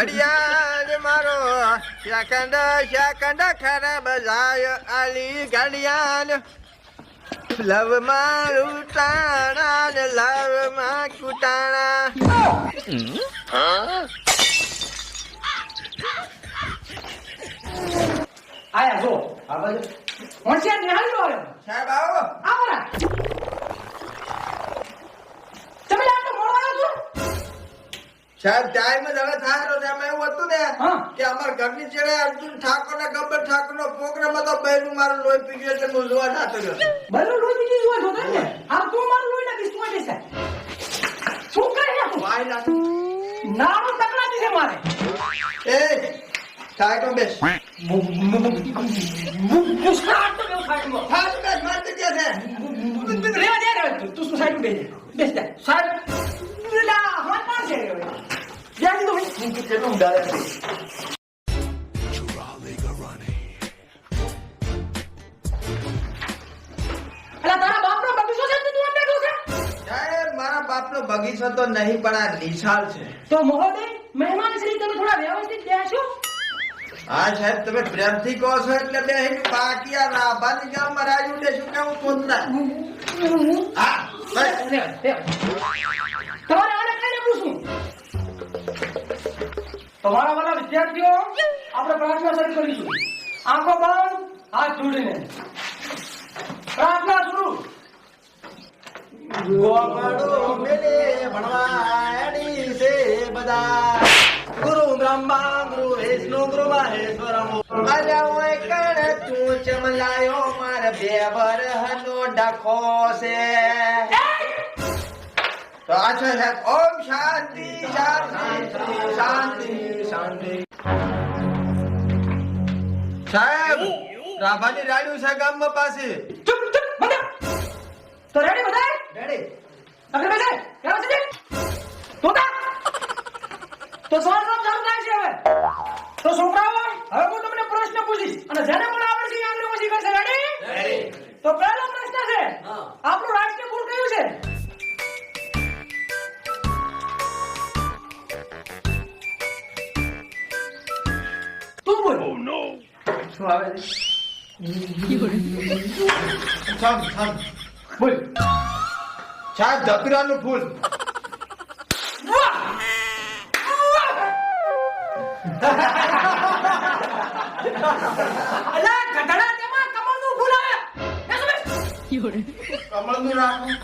ઘડિયાળ મારો second second ખરાબ જાય આલી ઘડિયાળ લવ માં ઉટાણા ને લવ માં કુટાણા આયા જો આ બાજુ હોશિયાર નિહાળી લો સાહેબ આવો આવરા તમે આ તો મોડો આવ્યો છો સાહેબ ટાઈમ જ હવે થાકરો છે એમાં એવું હતું ને કે અમાર ઘરની ચેડે અર્જુન ઠાકોર ને ગબ્બર ઠાકોર નો પ્રોગ્રામ હતો બહેનું મારું લોહી પી ગયું એટલે હું જોવા જાતો રહ્યો બહેનું લોહી પી ગયું જોવા જોતો ને આ તું મારું લોહી નાખીશ તું દેશે શું કરે છે તું વાય લાગી નામ તકલાતી છે મારે એ ઠાકોર બેસ મુસ્કાટ તો બેસ ઠાકોર બેસ મારતી કે છે રેવા દે તું શું સાઈડ બેસ જા સાઈડ લા હાથ પાસ છે યાદ તો હું કેટલું ડાયરેક્ટ બગીચો તો નહીં પણ આ નિશાળ છે તો મહોદય મહેમાન શ્રી તમે થોડા વ્યવસ્થિત બેસો હા સાહેબ તમે પ્રેમથી કહો છો એટલે બે બાકી આ રાભાની ગામ માં રાજુ દેશું કેવું પોતના હા બસ તમારે આને કઈને પૂછું તમારા વાલા વિદ્યાર્થીઓ આપણે પ્રાર્થના શરૂ કરીશું આંખો બંધ હાથ જોડીને પ્રાર્થના શરૂ ગોવાડો મેલે ભણવાડી છે બધા ગુરુ બ્રહ્મા ગુરુ વિષ્ણુ ગુરુ મહેશ્વર અલ્યા ઓય કણ તું ચમલાયો માર બે વરહનો ડખો છે તો આ છે ઓમ શાંતિ શાંતિ શાંતિ શાંતિ સાહેબ રાભાની રાડ્યું છે ગામમાં પાસે ચૂપ ચૂપ બધા તો રેડી બધા રેડી અગર બેસે કેવા છે તોતા તો સવાલ ચાલુ થાય છે હવે તો છોકરાઓ હવે હું તમને પ્રશ્ન પૂછીશ અને જેને પણ આવડશે એ આંગળી ઊંચી કરશે રેડી તો પહેલો પ્રશ્ન છે આપણું રાષ્ટ્રીય ફૂલ કયું છે તું બોલ ઓ નો શું આવે છે થમ બોલ સાહેબ ધતુરાનું ફૂલ અલા ગધડા તેમાં કમળનું ફૂલ આવે કમળનું રાખું